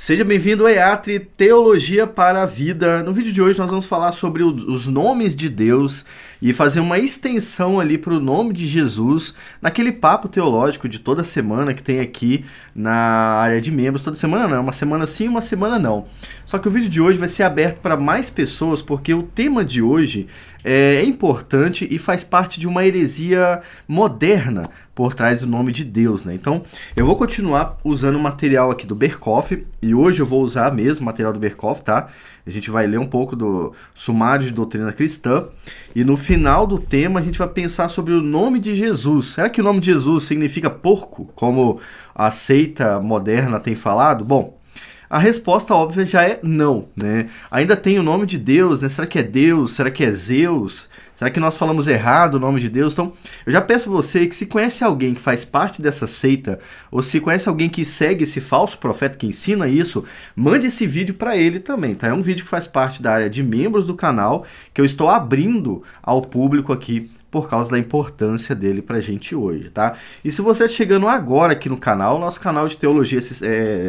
Seja bem-vindo ao EATRE Teologia para a Vida. No vídeo de hoje nós vamos falar sobre os nomes de Deus e fazer uma extensão ali para o nome de Jesus naquele papo teológico de toda semana que tem aqui na área de membros. Toda semana não, uma semana sim, uma semana não. Só que o vídeo de hoje vai ser aberto para mais pessoas porque o tema de hoje é importante e faz parte de uma heresia moderna por trás do nome de Deus, né? Então, eu vou continuar usando o material aqui do Berkhof, e hoje eu vou usar mesmo o material do Berkhof, tá? A gente vai ler um pouco do Sumário de Doutrina Cristã, e no final do tema a gente vai pensar sobre o nome de Jesus. Será que o nome de Jesus significa porco, como a seita moderna tem falado? Bom, a resposta óbvia já é não, né? Ainda tem o nome de Deus, né? Será que é Deus? Será que é Zeus? Será que nós falamos errado o nome de Deus? Então, eu já peço a você que se conhece alguém que faz parte dessa seita, ou se conhece alguém que segue esse falso profeta que ensina isso, mande esse vídeo para ele também, tá? É um vídeo que faz parte da área de membros do canal, que eu estou abrindo ao público aqui, por causa da importância dele pra gente hoje, tá? E se você está chegando agora aqui no canal, nosso canal de teologia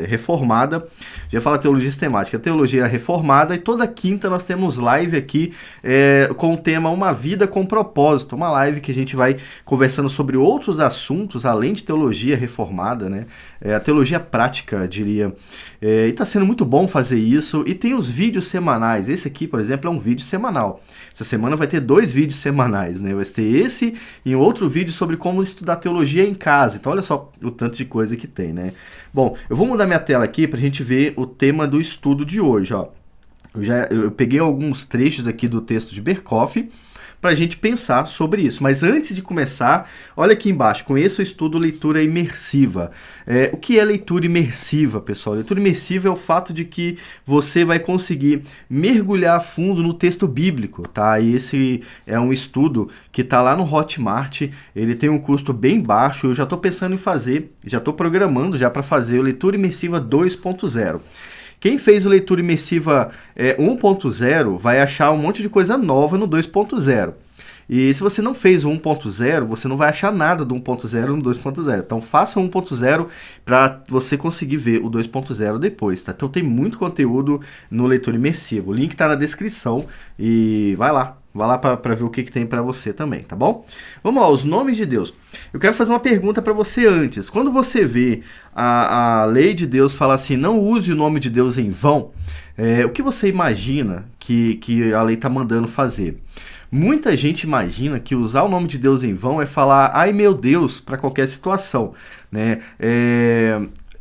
reformada, já fala teologia sistemática, teologia reformada, e toda quinta nós temos live aqui com o tema Uma Vida com Propósito, uma live que a gente vai conversando sobre outros assuntos, além de teologia reformada, né? A teologia prática, diria. E tá sendo muito bom fazer isso, e tem os vídeos semanais. Esse aqui, por exemplo, é um vídeo semanal. Essa semana vai ter 2 vídeos semanais, né? Vai ter esse e um outro vídeo sobre como estudar teologia em casa. Então olha só o tanto de coisa que tem, né? Bom, eu vou mudar minha tela aqui pra gente ver o tema do estudo de hoje, ó. Eu peguei alguns trechos aqui do texto de Berkhof para a gente pensar sobre isso. Mas antes de começar, olha aqui embaixo, conheça o estudo leitura imersiva. O que é leitura imersiva, pessoal? Leitura imersiva é o fato de que você vai conseguir mergulhar a fundo no texto bíblico, tá? E esse é um estudo que está lá no Hotmart, ele tem um custo bem baixo, eu já estou pensando em fazer, já estou programando já para fazer o Leitura Imersiva 2.0. Quem fez o Leitura Imersiva 1.0 vai achar um monte de coisa nova no 2.0. E se você não fez o 1.0, você não vai achar nada do 1.0 no 2.0. Então faça o 1.0 para você conseguir ver o 2.0 depois, tá? Então tem muito conteúdo no Leitura Imersivo. O link está na descrição e vai lá para ver o que tem para você também, tá bom? Vamos lá, os nomes de Deus. Eu quero fazer uma pergunta para você antes. Quando você vê a lei de Deus falar assim, não use o nome de Deus em vão, o que você imagina que a lei está mandando fazer? Muita gente imagina que usar o nome de Deus em vão é falar, ai meu Deus, para qualquer situação, né?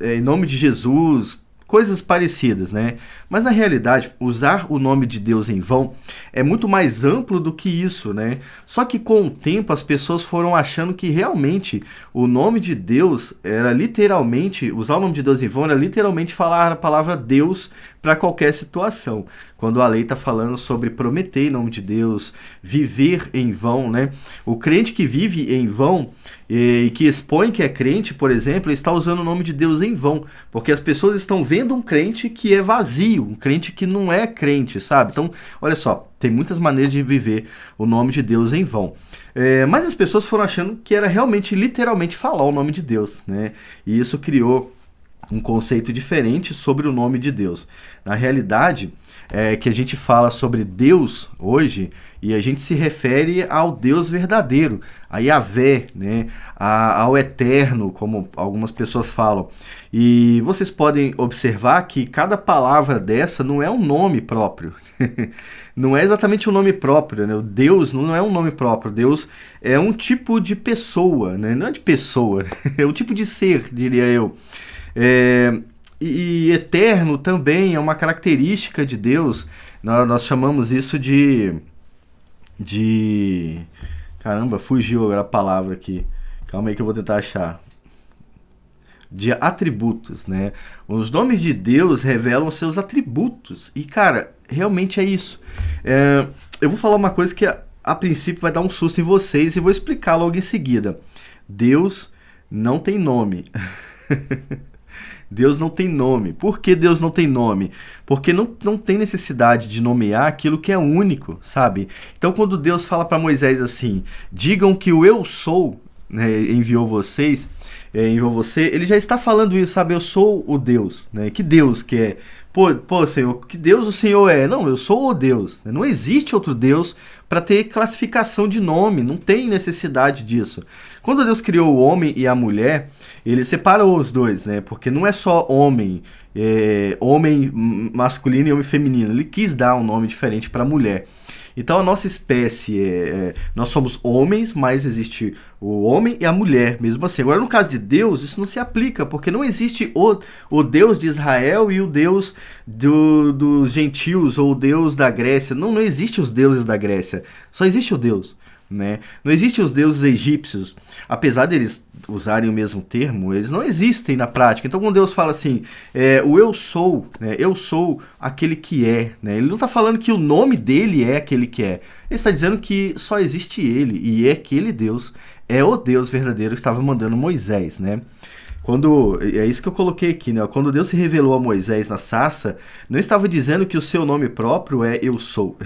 Em nome de Jesus, coisas parecidas, né? Mas na realidade, usar o nome de Deus em vão é muito mais amplo do que isso, né? Só que com o tempo as pessoas foram achando que realmente o nome de Deus era literalmente, usar o nome de Deus em vão era literalmente falar a palavra Deus para qualquer situação. Quando a lei está falando sobre prometer em nome de Deus, viver em vão, né? O crente que vive em vão e que expõe que é crente, por exemplo, está usando o nome de Deus em vão, porque as pessoas estão vendo um crente que é vazio, um crente que não é crente, sabe? Então, olha só, tem muitas maneiras de viver o nome de Deus em vão. Mas as pessoas foram achando que era realmente, literalmente, falar o nome de Deus, né? E isso criou um conceito diferente sobre o nome de Deus. Na realidade, que a gente fala sobre Deus hoje, e a gente se refere ao Deus verdadeiro, a Yahvé, né? Ao Eterno, como algumas pessoas falam. E vocês podem observar que cada palavra dessa não é um nome próprio. Não é exatamente um nome próprio, né? O Deus não é um nome próprio. Deus é um tipo de pessoa, né? Não é de pessoa, é um tipo de ser, diria eu. E eterno também é uma característica de Deus. Nós chamamos isso de... Caramba, fugiu agora a palavra aqui. Calma aí que eu vou tentar achar. De atributos, né? Os nomes de Deus revelam seus atributos. E, cara, realmente é isso. Eu vou falar uma coisa que a princípio vai dar um susto em vocês e vou explicar logo em seguida. Deus não tem nome. Deus não tem nome. Por que Deus não tem nome? Porque não tem necessidade de nomear aquilo que é único, sabe? Então, quando Deus fala para Moisés assim, digam que o eu sou, né, enviou você, ele já está falando isso, sabe? Eu sou o Deus, né? Que Deus que é? Pô, Senhor, que Deus o Senhor é? Não, eu sou o Deus. Né? Não existe outro Deus para ter classificação de nome, não tem necessidade disso. Quando Deus criou o homem e a mulher, ele separou os dois, né? Porque não é só homem, homem masculino e homem feminino. Ele quis dar um nome diferente para a mulher. Então a nossa espécie, nós somos homens, mas existe o homem e a mulher, mesmo assim. Agora, no caso de Deus, isso não se aplica, porque não existe o Deus de Israel e o Deus dos gentios, ou o Deus da Grécia. Não existe os deuses da Grécia, só existe o Deus. Né? Não existem os deuses egípcios, apesar deles usarem o mesmo termo, eles não existem na prática. Então quando Deus fala assim, o eu sou, né? Eu sou aquele que é, né? Ele não está falando que o nome dele é aquele que é, ele está dizendo que só existe ele, e aquele Deus é o Deus verdadeiro que estava mandando Moisés, né? É isso que eu coloquei aqui, né? Quando Deus se revelou a Moisés na sarça, não estava dizendo que o seu nome próprio é Eu Sou.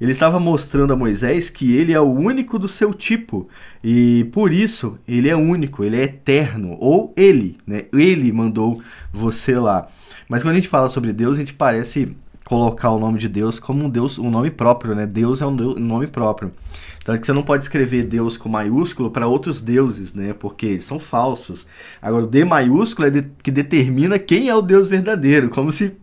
Ele estava mostrando a Moisés que ele é o único do seu tipo. E por isso, ele é único, ele é eterno. Ou ele, né? Ele mandou você lá. Mas quando a gente fala sobre Deus, a gente parece colocar o nome de Deus como um nome próprio, né? Deus é um nome próprio. Então é que você não pode escrever Deus com maiúsculo para outros deuses, né? Porque eles são falsos. Agora o D maiúsculo que determina quem é o Deus verdadeiro, como se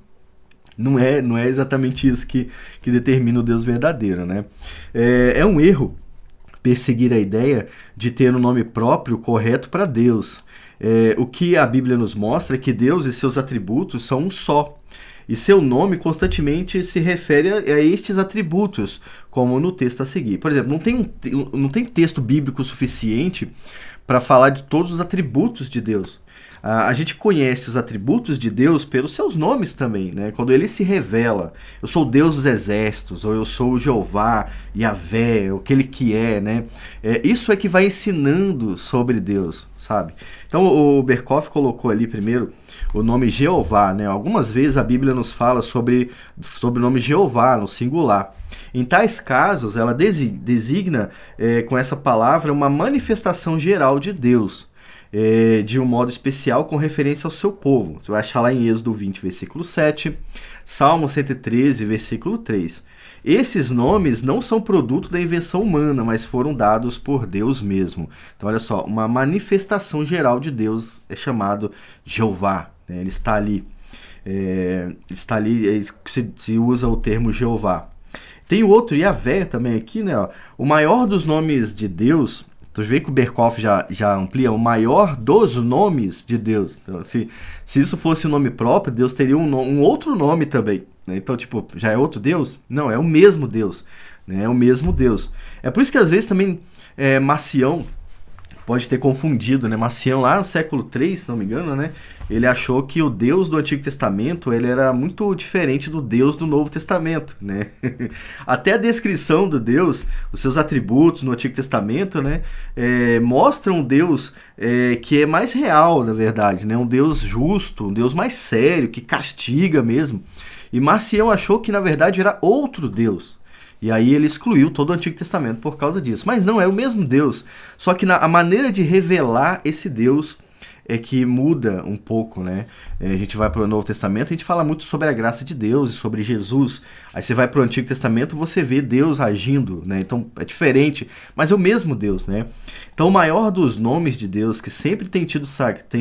não é exatamente isso que determina o Deus verdadeiro, né? É um erro perseguir a ideia de ter um nome próprio correto para Deus. O que a Bíblia nos mostra é que Deus e seus atributos são um só. E seu nome constantemente se refere a estes atributos, como no texto a seguir. Por exemplo, não tem texto bíblico suficiente para falar de todos os atributos de Deus. A gente conhece os atributos de Deus pelos seus nomes também, né? Quando ele se revela, eu sou o Deus dos exércitos, ou eu sou o Jeová, Yahvé, aquele que é, né? Isso é que vai ensinando sobre Deus, sabe? Então o Berkhof colocou ali primeiro o nome Jeová, né? Algumas vezes a Bíblia nos fala sobre o nome Jeová, no singular. Em tais casos, ela designa com essa palavra uma manifestação geral de Deus, de um modo especial com referência ao seu povo. Você vai achar lá em Êxodo 20, versículo 7, Salmo 113, versículo 3. Esses nomes não são produto da invenção humana, mas foram dados por Deus mesmo. Então, olha só, uma manifestação geral de Deus é chamado Jeová. Né? Ele está ali, se usa o termo Jeová. Tem o outro, Yahvé, também aqui, né? Ó, o maior dos nomes de Deus. Tu vê que o Berkhof já amplia o maior dos nomes de Deus. Então, se isso fosse um nome próprio, Deus teria um outro nome também. Né? Então, tipo, já é outro Deus? Não, é o mesmo Deus. Né? É o mesmo Deus. É por isso que às vezes também Marcião pode ter confundido, né? Marcião lá no século III, se não me engano, né? Ele achou que o Deus do Antigo Testamento ele era muito diferente do Deus do Novo Testamento, né? Até a descrição do Deus, os seus atributos no Antigo Testamento, né? Mostram um Deus que é mais real, na verdade, né? Um Deus justo, um Deus mais sério, que castiga mesmo. E Marcião achou que, na verdade, era outro Deus. E aí ele excluiu todo o Antigo Testamento por causa disso. Mas não, é o mesmo Deus. Só que a maneira de revelar esse Deus é que muda um pouco, né? A gente vai para o Novo Testamento, a gente fala muito sobre a graça de Deus e sobre Jesus. Aí você vai para o Antigo Testamento, você vê Deus agindo, né? Então é diferente, mas é o mesmo Deus, né? Então o maior dos nomes de Deus que sempre tem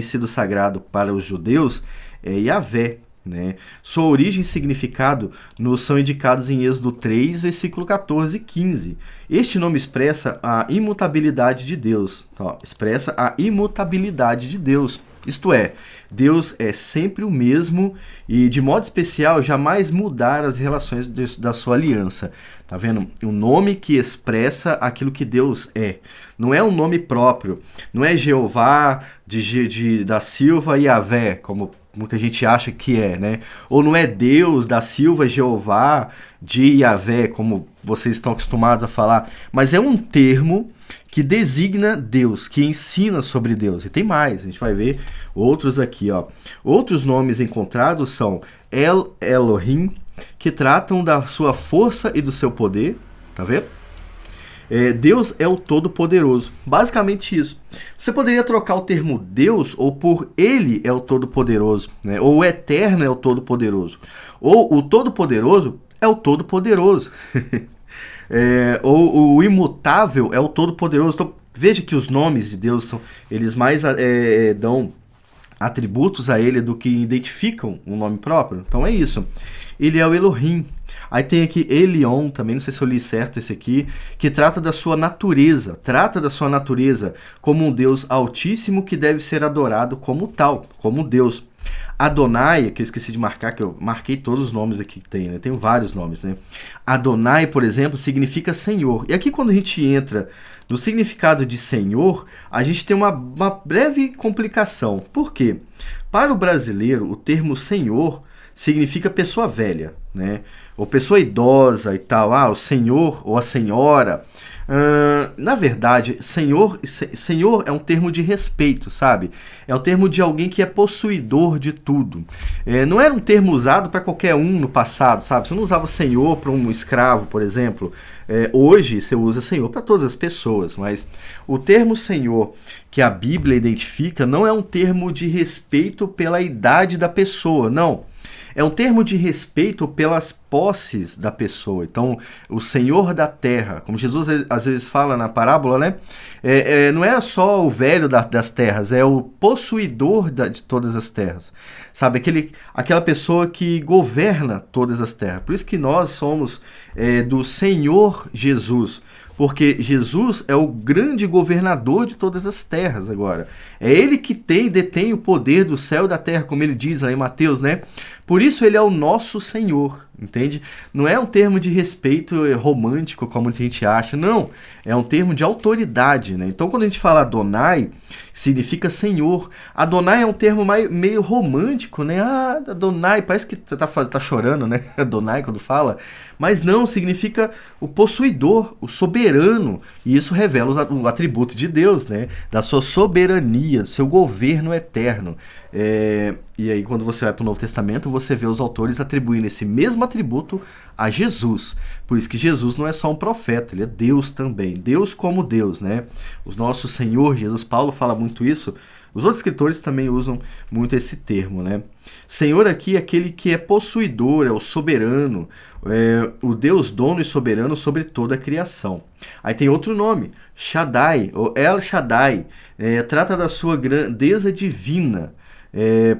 sido sagrado para os judeus é Yahvé. Né? Sua origem e significado nos são indicados em Êxodo 3, versículo 14 e 15. Este nome expressa a imutabilidade de Deus. Então, expressa a imutabilidade de Deus. Isto é, Deus é sempre o mesmo e, de modo especial, jamais mudar as relações da sua aliança. Tá vendo? Um nome que expressa aquilo que Deus é. Não é um nome próprio. Não é Jeová da Silva e Yahvé, como muita gente acha que é, né? Ou não é Deus da Silva, Jeová de Yahvé, como vocês estão acostumados a falar, mas é um termo que designa Deus, que ensina sobre Deus. E tem mais, a gente vai ver outros aqui, ó. Outros nomes encontrados são El Elohim, que tratam da sua força e do seu poder, tá vendo? Deus é o Todo-Poderoso. Basicamente isso. Você poderia trocar o termo Deus ou por Ele é o Todo-Poderoso, né? Ou o Eterno é o Todo-Poderoso. Ou o Todo-Poderoso é o Todo-Poderoso. Ou o Imutável é o Todo-Poderoso. Então, veja que os nomes de Deus, eles mais dão atributos a ele do que identificam um nome próprio. Então é isso. Ele é o Elohim. Aí tem aqui Elion, também não sei se eu li certo esse aqui, que trata da sua natureza como um Deus altíssimo que deve ser adorado como tal, como Deus. Adonai, que eu esqueci de marcar, que eu marquei todos os nomes aqui que tem, né? Tem vários nomes, né? Adonai, por exemplo, significa Senhor. E aqui quando a gente entra no significado de Senhor, a gente tem uma breve complicação. Por quê? Para o brasileiro, o termo Senhor significa pessoa velha, né? Ou pessoa idosa e tal. O senhor ou a senhora. Na verdade, senhor é um termo de respeito, sabe? É um termo de alguém que é possuidor de tudo. Não era um termo usado para qualquer um no passado, sabe? Você não usava senhor para um escravo, por exemplo. Hoje você usa senhor para todas as pessoas, mas o termo senhor que a Bíblia identifica não é um termo de respeito pela idade da pessoa, não. É um termo de respeito pelas posses da pessoa. Então, o Senhor da terra, como Jesus às vezes fala na parábola, né? Não é só o velho das terras, é o possuidor de todas as terras. Sabe, aquela pessoa que governa todas as terras. Por isso que nós somos do Senhor Jesus. Porque Jesus é o grande governador de todas as terras agora. É ele que detém o poder do céu e da terra, como ele diz lá em Mateus, né? Por isso ele é o nosso Senhor, entende? Não é um termo de respeito romântico, como a gente acha, não. É um termo de autoridade, né? Então, quando a gente fala Adonai, significa Senhor. Adonai é um termo meio romântico, né? Adonai, parece que você tá chorando, né? Adonai, quando fala. Mas não, significa o possuidor, o soberano. E isso revela o atributo de Deus, né? Da sua soberania, do seu governo eterno. E aí, quando você vai para o Novo Testamento, você vê os autores atribuindo esse mesmo atributo a Jesus. Por isso que Jesus não é só um profeta, ele é Deus também. Deus como Deus, né? O nosso Senhor Jesus, Paulo fala muito isso. Os outros escritores também usam muito esse termo, né? Senhor aqui é aquele que é possuidor, é o soberano, o Deus dono e soberano sobre toda a criação. Aí tem outro nome, Shaddai, ou El Shaddai, trata da sua grandeza divina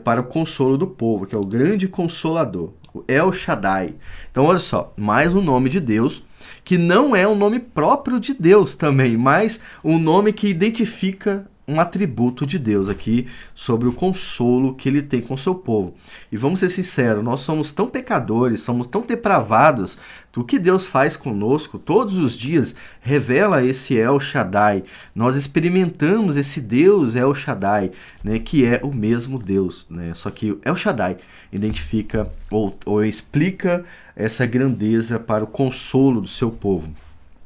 para o consolo do povo, que é o grande consolador, o El Shaddai. Então olha só, mais um nome de Deus, que não é um nome próprio de Deus também, mas um nome que identifica um atributo de Deus aqui sobre o consolo que ele tem com o seu povo. E vamos ser sinceros, nós somos tão pecadores, somos tão depravados, o que Deus faz conosco todos os dias revela esse El Shaddai. Nós experimentamos esse Deus El Shaddai, né, que é o mesmo Deus, né? Só que El Shaddai identifica ou explica essa grandeza para o consolo do seu povo.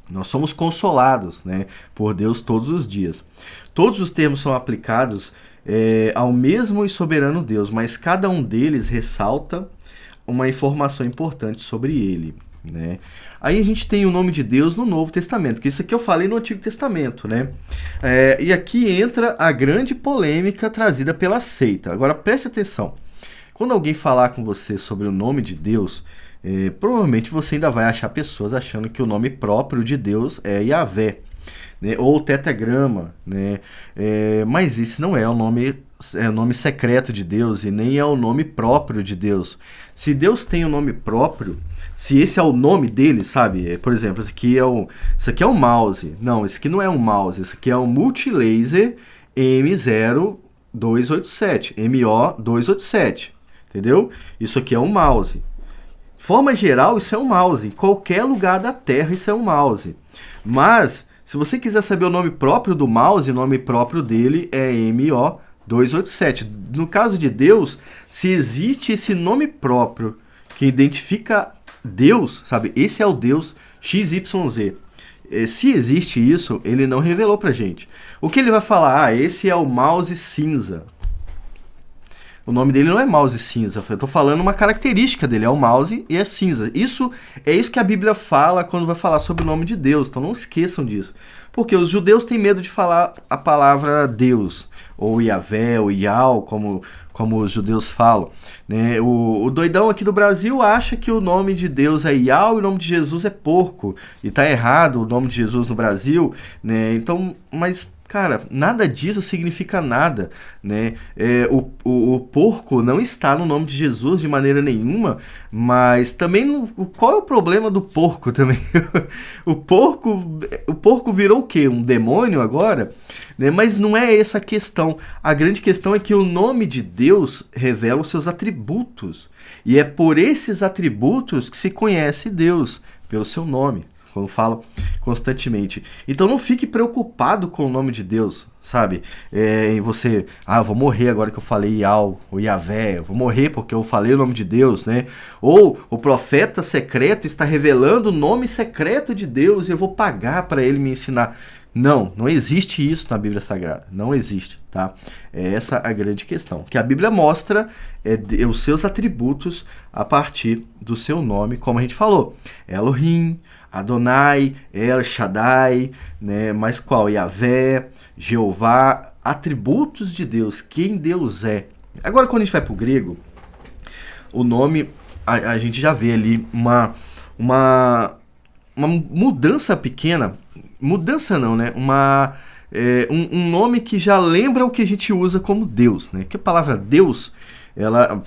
Nós somos consolados, né, por Deus todos os dias. Todos os termos são aplicados ao mesmo e soberano Deus, mas cada um deles ressalta uma informação importante sobre ele, né? Aí a gente tem o nome de Deus no Novo Testamento, que isso aqui eu falei no Antigo Testamento, né? E aqui entra a grande polêmica trazida pela seita. Agora preste atenção. Quando alguém falar com você sobre o nome de Deus, provavelmente você ainda vai achar pessoas achando que o nome próprio de Deus é Yahvé, né? Ou tetragrama, né? Mas esse não é o nome secreto de Deus e nem é o nome próprio de Deus. Se Deus tem um nome próprio, se esse é o nome dele, sabe? Por exemplo, isso aqui é um mouse. Não, esse aqui não é um mouse, esse aqui é um Multilaser M0287, MO287, entendeu? Isso aqui é um mouse. De forma geral, isso é um mouse. Em qualquer lugar da Terra, isso é um mouse. Mas, se você quiser saber o nome próprio do mouse, o nome próprio dele é MO287. No caso de Deus, se existe esse nome próprio que identifica Deus, sabe? Esse é o Deus XYZ. Se existe isso, ele não revelou pra gente. O que ele vai falar? Esse é o mouse cinza. O nome dele não é mouse cinza. Eu tô falando uma característica dele, é o mouse e é cinza. Isso que a Bíblia fala quando vai falar sobre o nome de Deus. Então não esqueçam disso. Porque os judeus têm medo de falar a palavra Deus, ou Yahvé, ou Yahweh, como os judeus falam, né? O doidão aqui do Brasil acha que o nome de Deus é Yahweh e o nome de Jesus é porco. E tá errado o nome de Jesus no Brasil, né? Então, mas, cara, nada disso significa nada, né? O porco não está no nome de Jesus de maneira nenhuma, mas também qual é o problema do porco também? O porco virou o quê? Um demônio agora? Né? Mas não é essa a questão. A grande questão é que o nome de Deus revela os seus atributos. E é por esses atributos que se conhece Deus, pelo seu nome, quando fala constantemente. Então não fique preocupado com o nome de Deus, sabe? Em você, eu vou morrer agora que eu falei Yahweh ou Yahvé, eu vou morrer porque eu falei o nome de Deus, né? Ou o profeta secreto está revelando o nome secreto de Deus e eu vou pagar para ele me ensinar. Não existe isso na Bíblia Sagrada. Não existe, tá? É essa a grande questão. Que a Bíblia mostra os seus atributos a partir do seu nome, como a gente falou. Elohim, Adonai, El Shaddai, né? Mas qual? Yahvé, Jeová, atributos de Deus, quem Deus é. Agora, quando a gente vai para o grego, o nome, a gente já vê ali uma mudança pequena. Mudança não, né? Um nome que já lembra o que a gente usa como Deus, né? Que a palavra Deus,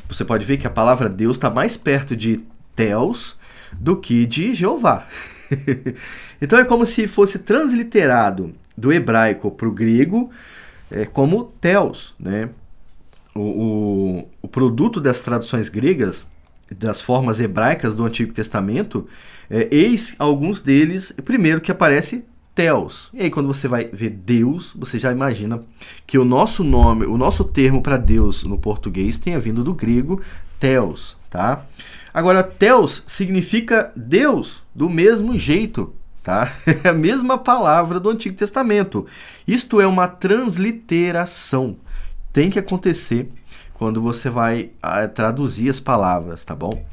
você pode ver que a palavra Deus está mais perto de Theos do que de Jeová. Então é como se fosse transliterado do hebraico para o grego como Theos, né? O produto das traduções gregas, das formas hebraicas do Antigo Testamento, eis alguns deles, primeiro que aparece Theos. E aí quando você vai ver Deus, você já imagina que o nosso nome, o nosso termo para Deus no português tenha vindo do grego Theos, tá? Agora, Theos significa Deus do mesmo jeito, tá? É a mesma palavra do Antigo Testamento. Isto é uma transliteração. Tem que acontecer quando você vai traduzir as palavras, tá bom?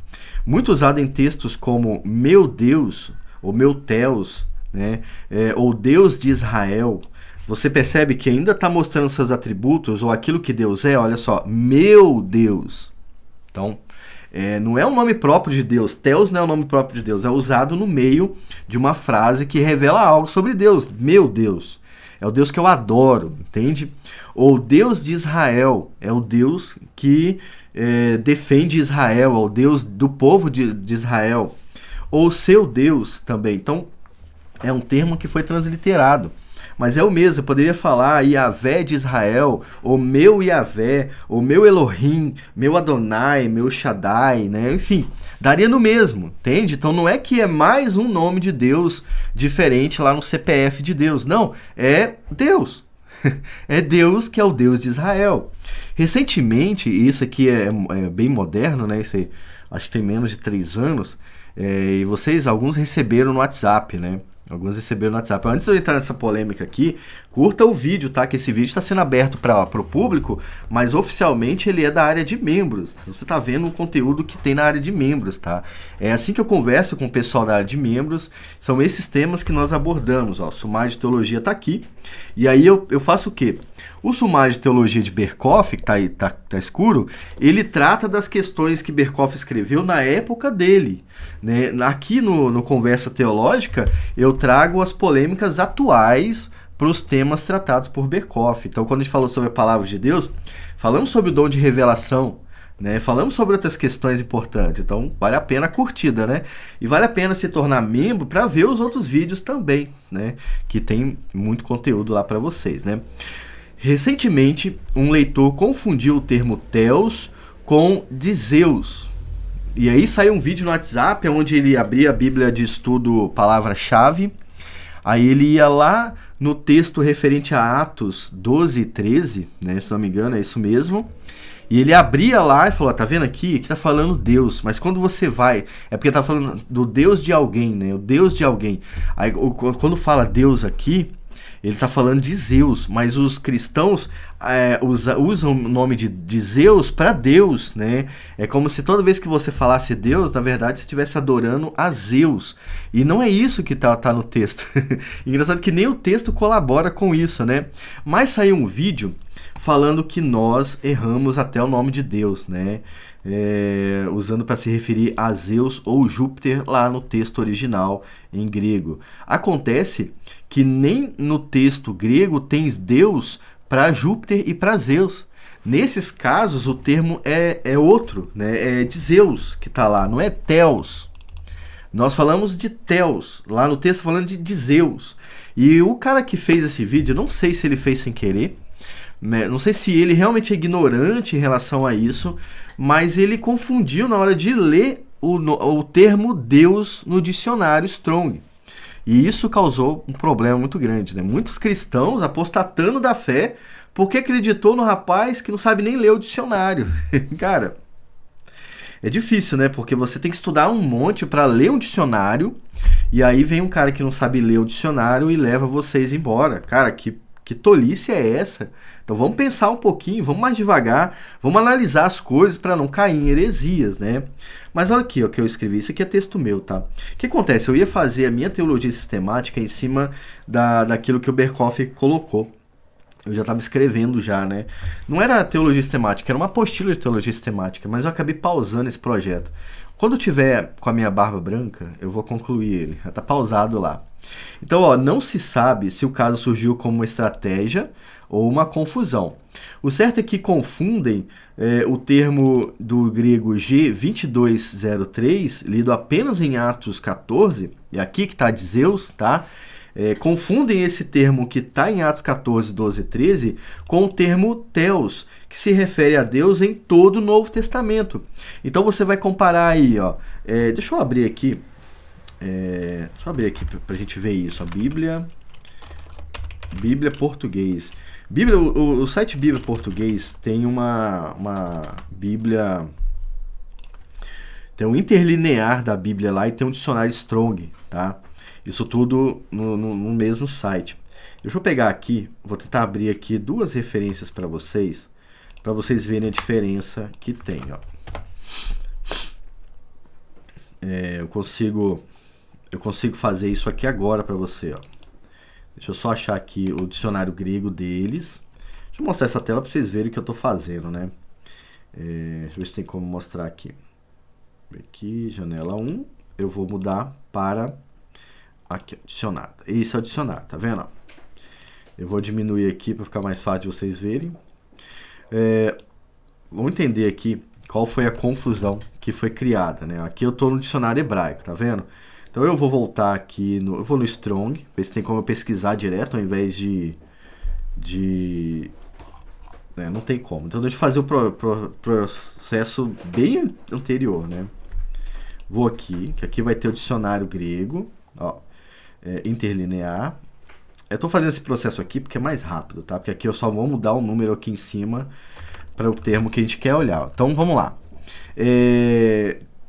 Muito usado em textos como meu Deus, ou meu Theos, né? Ou Deus de Israel. Você percebe que ainda está mostrando seus atributos, ou aquilo que Deus é, olha só, meu Deus. Então, não é um nome próprio de Deus. Theos não é um nome próprio de Deus. É usado no meio de uma frase que revela algo sobre Deus. Meu Deus. É o Deus que eu adoro, entende? Ou Deus de Israel. É o Deus que defende Israel. É o Deus do povo de Israel. Ou seu Deus também. Então, é um termo que foi transliterado. Mas é o mesmo, eu poderia falar Yahvé de Israel, ou meu Yahvé, ou meu Elohim, meu Adonai, meu Shaddai, né? Enfim, daria no mesmo, entende? Então não é que é mais um nome de Deus diferente lá no CPF de Deus, não, é Deus. É Deus que é o Deus de Israel. Recentemente, isso aqui é bem moderno, né? Isso aí, acho que tem menos de 3 anos, e vocês, alguns receberam no WhatsApp, né? Alguns receberam no WhatsApp. Antes de eu entrar nessa polêmica aqui, curta o vídeo, tá? Que esse vídeo está sendo aberto para o público, mas oficialmente ele é da área de membros. Você está vendo o conteúdo que tem na área de membros, tá? É assim que eu converso com o pessoal da área de membros. São esses temas que nós abordamos. Ó, o sumário de teologia está aqui. E aí eu faço o quê? O sumário de teologia de Berkhof, que tá escuro, ele trata das questões que Berkhof escreveu na época dele. Né? Aqui no Conversa Teológica, eu trago as polêmicas atuais para os temas tratados por Berkhof. Então, quando a gente falou sobre a palavra de Deus, falamos sobre o dom de revelação, né? Falamos sobre outras questões importantes. Então, vale a pena a curtida, né? E vale a pena se tornar membro para ver os outros vídeos também, né? Que tem muito conteúdo lá para vocês, né? Recentemente, um leitor confundiu o termo Theos com de Zeus. E aí saiu um vídeo no WhatsApp onde ele abria a Bíblia de estudo palavra-chave. Aí ele ia lá no texto referente a Atos 12 e 13, né, se não me engano, é isso mesmo. E ele abria lá e falou, tá vendo aqui? Aqui tá falando Deus, mas quando você vai, é porque tá falando do Deus de alguém, né? O Deus de alguém. Aí quando fala Deus aqui, Ele está falando de Zeus, mas os cristãos usam o nome de Zeus para Deus, né? É como se toda vez que você falasse Deus, na verdade você estivesse adorando a Zeus. E não é isso que tá no texto. Engraçado que nem o texto colabora com isso, né? Mas saiu um vídeo falando que nós erramos até o nome de Deus, né? Usando para se referir a Zeus ou Júpiter lá no texto original em grego. Acontece que nem no texto grego tem Deus para Júpiter e para Zeus. Nesses casos o termo é outro, né? É de Zeus que está lá, não é Theos. Nós falamos de Theos, lá no texto falando de Zeus. E o cara que fez esse vídeo, não sei se ele fez sem querer, né? Não sei se ele realmente é ignorante em relação a isso, mas ele confundiu na hora de ler o termo Deus no dicionário Strong. E isso causou um problema muito grande, né? Muitos cristãos apostatando da fé porque acreditou no rapaz que não sabe nem ler o dicionário. Cara, é difícil, né? Porque você tem que estudar um monte para ler um dicionário e aí vem um cara que não sabe ler o dicionário e leva vocês embora. Cara, que tolice é essa? Então vamos pensar um pouquinho, vamos mais devagar, vamos analisar as coisas para não cair em heresias, né? Mas olha aqui o que eu escrevi, isso aqui é texto meu, tá? O que acontece? Eu ia fazer a minha teologia sistemática em cima daquilo que o Berkhoff colocou. Eu já estava escrevendo já, né? Não era teologia sistemática, era uma apostila de teologia sistemática, mas eu acabei pausando esse projeto. Quando eu tiver com a minha barba branca, eu vou concluir ele. Já está pausado lá. Então, ó, não se sabe se o caso surgiu como uma estratégia ou uma confusão. O certo é que confundem o termo do grego G2203, lido apenas em Atos 14, e aqui que está de Zeus, tá? Confundem esse termo que está em Atos 14, 12 e 13 com o termo Theos, que se refere a Deus em todo o Novo Testamento. Então você vai comparar aí, ó. Deixa eu abrir aqui. Deixa eu abrir aqui para a gente ver isso. A Bíblia Português. O site Bíblia Português tem uma Bíblia. Tem um interlinear da Bíblia lá e tem um dicionário Strong, tá? Isso tudo no mesmo site. Deixa eu pegar aqui, vou tentar abrir aqui duas referências para vocês verem a diferença que tem, ó. Eu consigo fazer isso aqui agora para você, ó. Deixa eu só achar aqui o dicionário grego deles. Deixa eu mostrar essa tela para vocês verem o que eu estou fazendo, né? Deixa eu ver se tem como mostrar aqui. Aqui, janela 1. Eu vou mudar para aqui, dicionário. Esse é o dicionário, tá vendo? Eu vou diminuir aqui para ficar mais fácil de vocês verem. Vamos entender aqui qual foi a confusão que foi criada, né? Aqui eu estou no dicionário hebraico, tá vendo? Então eu vou voltar aqui, eu vou no Strong, ver se tem como eu pesquisar direto ao invés de não tem como. Então deixa eu fazer o processo bem anterior, né? Vou aqui, que aqui vai ter o dicionário grego, ó, interlinear. Eu estou fazendo esse processo aqui porque é mais rápido, tá? Porque aqui eu só vou mudar o número aqui em cima para o termo que a gente quer olhar. Então vamos lá.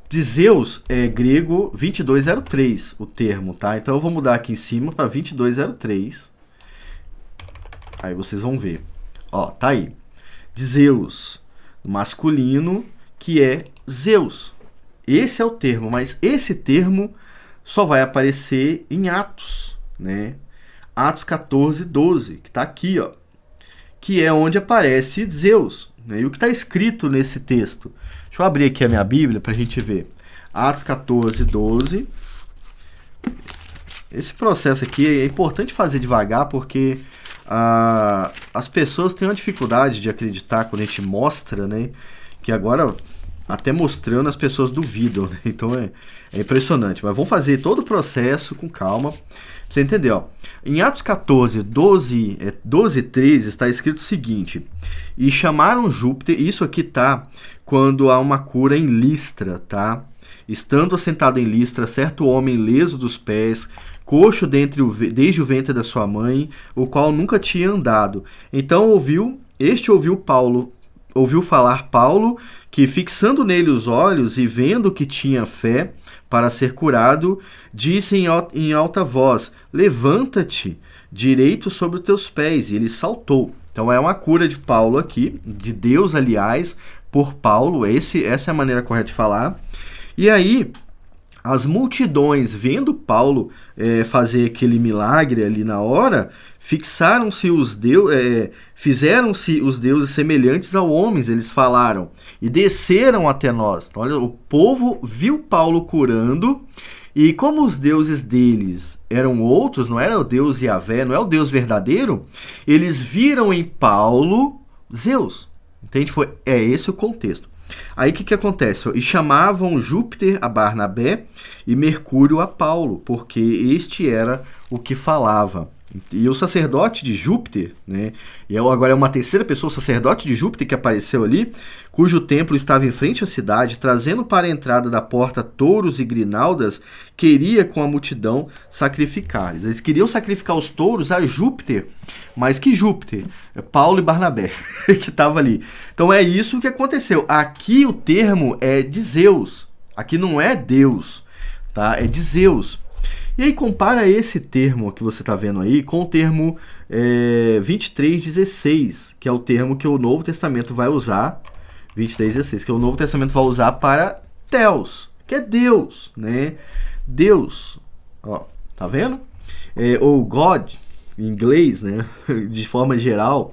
De Zeus é grego 2203 o termo, tá? Então eu vou mudar aqui em cima para 2203. Aí vocês vão ver. Ó, tá aí. De Zeus, masculino, que é Zeus. Esse é o termo, mas esse termo só vai aparecer em Atos, né? Atos 14, 12, que tá aqui, ó. Que é onde aparece Zeus. E o que está escrito nesse texto? Deixa eu abrir aqui a minha Bíblia para a gente ver. Atos 14, 12. Esse processo aqui é importante fazer devagar porque as pessoas têm uma dificuldade de acreditar quando a gente mostra, né? Que agora, até mostrando, as pessoas duvidam, né? Então é impressionante. Mas vamos fazer todo o processo com calma. Pra você entender, ó. Em Atos 14, 12 e 13 está escrito o seguinte: e chamaram Júpiter, isso aqui tá quando há uma cura em Listra, tá? Estando assentado em Listra, certo homem leso dos pés, coxo desde o ventre da sua mãe, o qual nunca tinha andado. Então ouviu falar Paulo, que fixando nele os olhos e vendo que tinha fé para ser curado, disse em alta voz: levanta-te, direito sobre os teus pés, e ele saltou. Então é uma cura de Paulo aqui, de Deus, aliás, por Paulo, essa é a maneira correta de falar. E aí, as multidões, vendo Paulo fazer aquele milagre ali na hora, fizeram-se os deuses semelhantes a homens, eles falaram, e desceram até nós. Então, olha, o povo viu Paulo curando, e como os deuses deles eram outros, não era o Deus Yahvé, não é o Deus verdadeiro, eles viram em Paulo Zeus. Entende? É esse o contexto. Aí o que acontece? E chamavam Júpiter a Barnabé e Mercúrio a Paulo, porque este era o que falava. E o sacerdote de Júpiter, né? E agora é uma terceira pessoa, o sacerdote de Júpiter que apareceu ali, cujo templo estava em frente à cidade, trazendo para a entrada da porta touros e grinaldas, queria com a multidão sacrificar. Eles queriam sacrificar os touros a Júpiter, mas que Júpiter? Paulo e Barnabé, que estava ali. Então é isso que aconteceu. Aqui o termo é de Zeus. Aqui não é Deus, tá? É de Zeus. E aí compara esse termo que você está vendo aí com o termo 23:16, que é o termo que o Novo Testamento vai usar, 23:16, que o Novo Testamento vai usar para Theos, que é Deus, né? Deus, ó, tá vendo? Ou God, em inglês, né? De forma geral,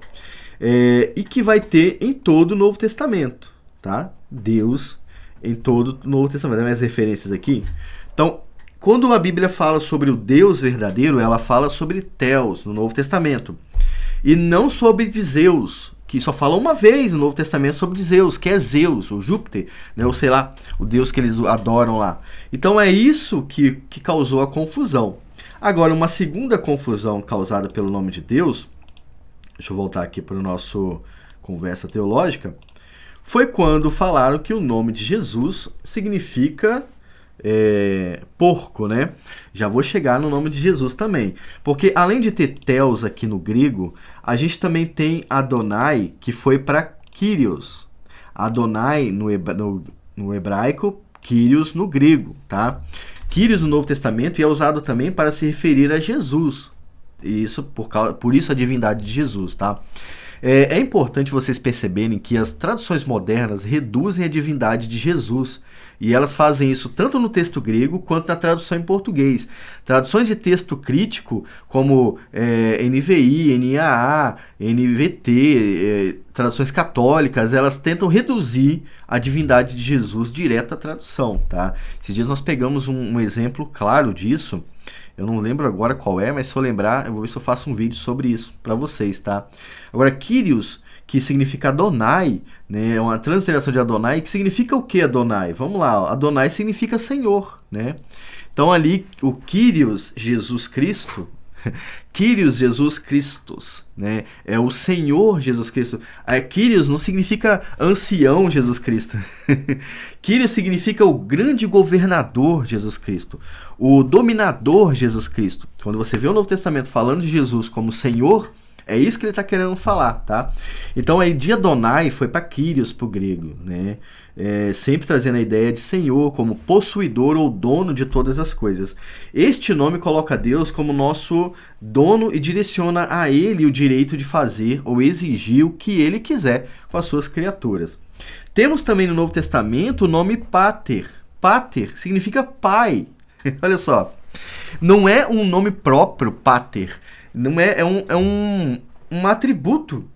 e que vai ter em todo o Novo Testamento, tá? Deus em todo o Novo Testamento. Tem mais referências aqui? Então, quando a Bíblia fala sobre o Deus verdadeiro, ela fala sobre Theos no Novo Testamento. E não sobre de Zeus, que só fala uma vez no Novo Testamento sobre de Zeus, que é Zeus, ou Júpiter, né? Ou sei lá, o Deus que eles adoram lá. Então é isso que causou a confusão. Agora, uma segunda confusão causada pelo nome de Deus, deixa eu voltar aqui para o nosso conversa teológica, foi quando falaram que o nome de Jesus significa porco, né? Já vou chegar no nome de Jesus também. Porque além de ter Theos aqui no grego, a gente também tem Adonai, que foi para Kyrios. Adonai no hebraico, Kyrios no grego, tá? Kyrios no Novo Testamento é usado também para se referir a Jesus. E isso por isso a divindade de Jesus, tá? É importante vocês perceberem que as traduções modernas reduzem a divindade de Jesus. E elas fazem isso tanto no texto grego quanto na tradução em português. Traduções de texto crítico, como NVI, NAA, NVT, traduções católicas, elas tentam reduzir a divindade de Jesus direto à tradução, tá? Esses dias nós pegamos um exemplo claro disso. Eu não lembro agora qual é, mas se eu lembrar, eu vou ver se eu faço um vídeo sobre isso para vocês, tá? Agora, Kyrios, que significa Adonai, né? É uma transliteração de Adonai, que significa o que Adonai? Vamos lá, Adonai significa Senhor, né? Então ali, o Kyrios Jesus Cristo, Kyrios Jesus Christos, né? É o Senhor Jesus Cristo. Kyrios não significa ancião Jesus Cristo. Kyrios significa o grande governador Jesus Cristo, o dominador Jesus Cristo. Quando você vê o Novo Testamento falando de Jesus como Senhor, é isso que ele está querendo falar, tá? Então aí de Adonai foi para Kyrios, para o grego, né? Sempre trazendo a ideia de Senhor como possuidor ou dono de todas as coisas. Este nome coloca Deus como nosso dono e direciona a ele o direito de fazer ou exigir o que ele quiser com as suas criaturas. Temos também no Novo Testamento o nome Pater. Pater significa pai. Olha só, não é um nome próprio, Pater. Não é um atributo.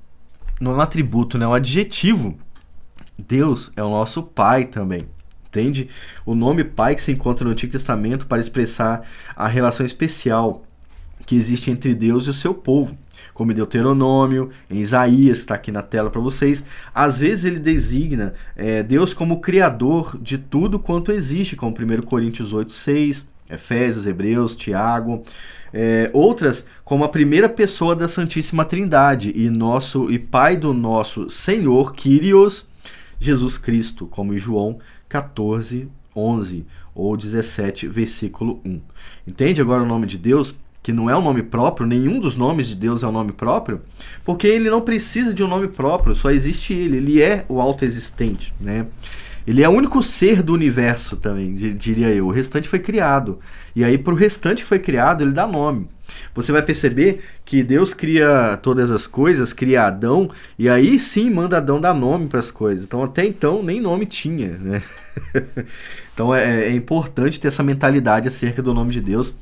Não é um atributo, né? É um adjetivo. Deus é o nosso Pai também, entende? O nome Pai que se encontra no Antigo Testamento para expressar a relação especial que existe entre Deus e o seu povo, como em Deuteronômio, em Isaías, que está aqui na tela para vocês. Às vezes ele designa Deus como Criador de tudo quanto existe, como 1 Coríntios 8:6, Efésios, Hebreus, Tiago. Outras como a primeira pessoa da Santíssima Trindade e Pai do nosso Senhor, Kyrios, Jesus Cristo, como em João 14:11 ou 17, versículo 1. Entende agora o nome de Deus? Que não é um nome próprio, nenhum dos nomes de Deus é um nome próprio, porque ele não precisa de um nome próprio, só existe ele é o autoexistente, né? Ele é o único ser do universo também, diria eu. O restante foi criado. E aí, para o restante que foi criado, ele dá nome. você vai perceber que Deus cria todas as coisas, cria Adão, e aí sim manda Adão dar nome para as coisas. Então até então nem nome tinha, né? Então é importante ter essa mentalidade acerca do nome de Deus,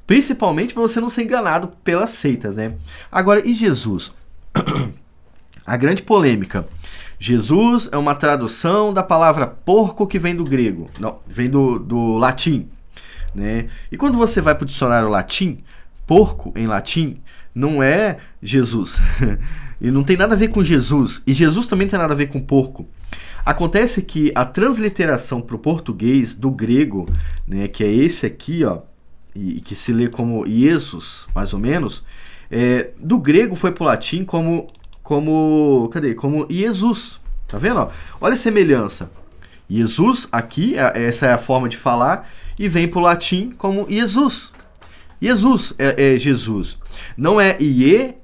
principalmente para você não ser enganado pelas seitas, né? Agora, e Jesus? A grande polêmica. Jesus é uma tradução da palavra porco que vem do grego, não, vem do latim, né? E quando você vai para o dicionário latim, porco em latim não é Jesus. E não tem nada a ver com Jesus. E Jesus também não tem nada a ver com porco. Acontece que a transliteração para o português do grego, né, que é esse aqui, ó, e que se lê como Jesus, mais ou menos, do grego foi para o latim como Jesus. Tá vendo? Ó? Olha a semelhança. Jesus aqui, essa é a forma de falar, e vem para o latim como Jesus. Jesus é Jesus. Não é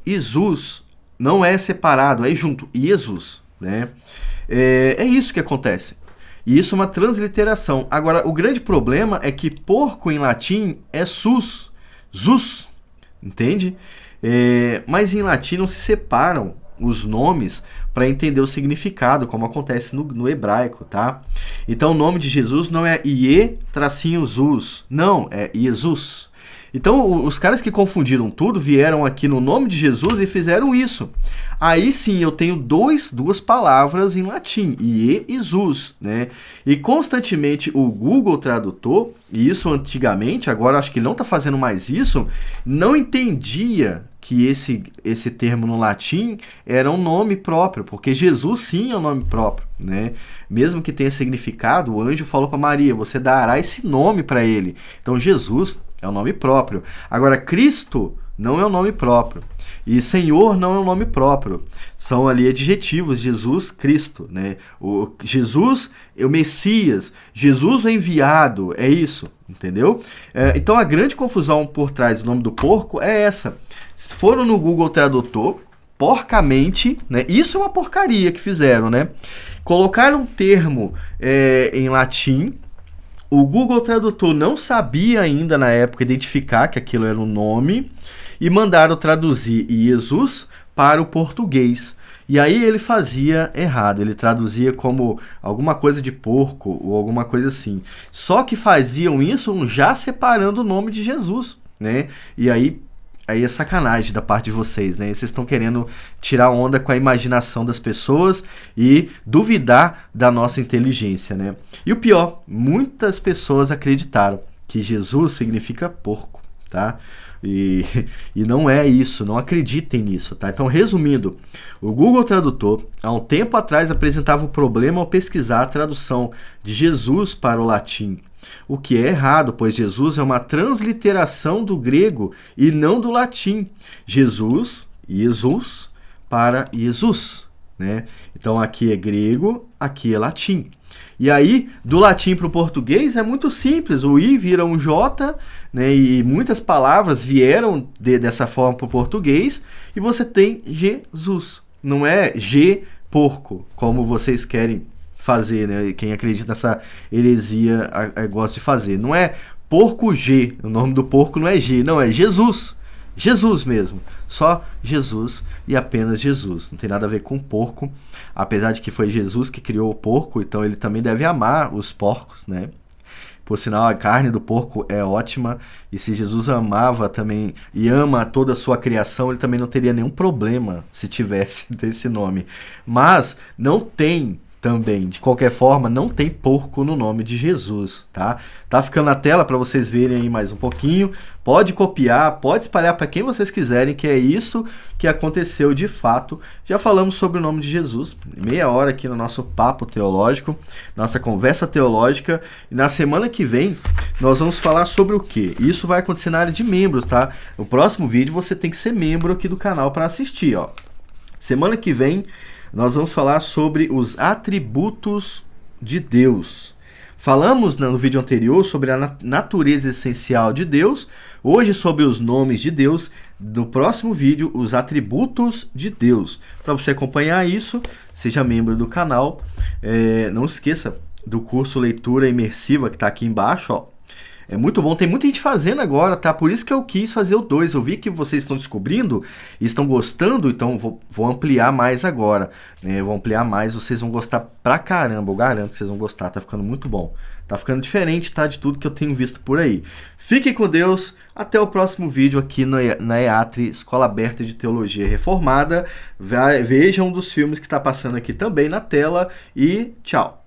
Jesus, não é separado, é junto. Jesus, né? É isso que acontece. E isso é uma transliteração. Agora, o grande problema é que porco em latim é sus, entende? Mas em latim não se separam os nomes para entender o significado, como acontece no hebraico, tá? Então o nome de Jesus não é Ie-Zus, não, é Jesus. Então os caras que confundiram tudo vieram aqui no nome de Jesus e fizeram isso. Aí sim eu tenho duas palavras em latim, Ie e Zus, né? E constantemente o Google Tradutor, e isso antigamente, agora acho que ele não está fazendo mais isso, não entendia que esse termo no latim era um nome próprio, porque Jesus sim é um nome próprio, né? Mesmo que tenha significado, o anjo falou para Maria, você dará esse nome para ele. Então Jesus é um nome próprio. Agora, Cristo não é um nome próprio. E Senhor não é um nome próprio. São ali adjetivos, Jesus, Cristo, né? O Jesus é o Messias, Jesus é enviado, é isso, entendeu? Então a grande confusão por trás do nome do porco é essa. Se foram no Google Tradutor, porcamente, né? Isso é uma porcaria que fizeram, né? Colocaram um termo em latim. O Google Tradutor não sabia ainda na época identificar que aquilo era um nome e mandaram traduzir Jesus para o português. E aí ele fazia errado, ele traduzia como alguma coisa de porco ou alguma coisa assim. Só que faziam isso já separando o nome de Jesus, né? E aí é sacanagem da parte de vocês, né? Vocês estão querendo tirar onda com a imaginação das pessoas e duvidar da nossa inteligência, né? E o pior, muitas pessoas acreditaram que Jesus significa porco, tá? E não é isso, não acreditem nisso, tá? Então, resumindo, o Google Tradutor, há um tempo atrás, apresentava um problema ao pesquisar a tradução de Jesus para o latim. O que é errado, pois Jesus é uma transliteração do grego e não do latim. Jesus para Jesus, né? Então aqui é grego, aqui é latim. E aí, do latim para o português é muito simples. O I vira um J, né? E muitas palavras vieram dessa forma para o português e você tem Jesus. Não é G porco, como vocês querem fazer, né? Quem acredita nessa heresia gosta de fazer. Não é porco G, o nome do porco não é G, não, é Jesus. Jesus mesmo, só Jesus e apenas Jesus. Não tem nada a ver com porco, apesar de que foi Jesus que criou o porco, então ele também deve amar os porcos, né? Por sinal, a carne do porco é ótima, e se Jesus amava também e ama toda a sua criação, ele também não teria nenhum problema se tivesse desse nome. Mas não tem também, de qualquer forma, não tem porco no nome de Jesus, tá? Tá ficando na tela para vocês verem aí mais um pouquinho. Pode copiar, pode espalhar para quem vocês quiserem, que é isso que aconteceu de fato. Já falamos sobre o nome de Jesus, meia hora aqui no nosso papo teológico, nossa conversa teológica. E na semana que vem nós vamos falar sobre o quê? Isso vai acontecer na área de membros, tá? No próximo vídeo você tem que ser membro aqui do canal para assistir, ó. Semana que vem nós vamos falar sobre os atributos de Deus. Falamos no vídeo anterior sobre a natureza essencial de Deus, hoje sobre os nomes de Deus, no próximo vídeo, os atributos de Deus. Para você acompanhar isso, seja membro do canal. Não esqueça do curso Leitura Imersiva que está aqui embaixo, ó. É muito bom, tem muita gente fazendo agora, tá? Por isso que eu quis fazer o 2. Eu vi que vocês estão descobrindo e estão gostando, então vou ampliar mais agora, né? Eu vou ampliar mais, vocês vão gostar pra caramba, eu garanto que vocês vão gostar, tá ficando muito bom. Tá ficando diferente, tá? De tudo que eu tenho visto por aí. Fiquem com Deus, até o próximo vídeo aqui na EATRI, Escola Aberta de Teologia Reformada. Vejam um dos filmes que tá passando aqui também na tela e tchau!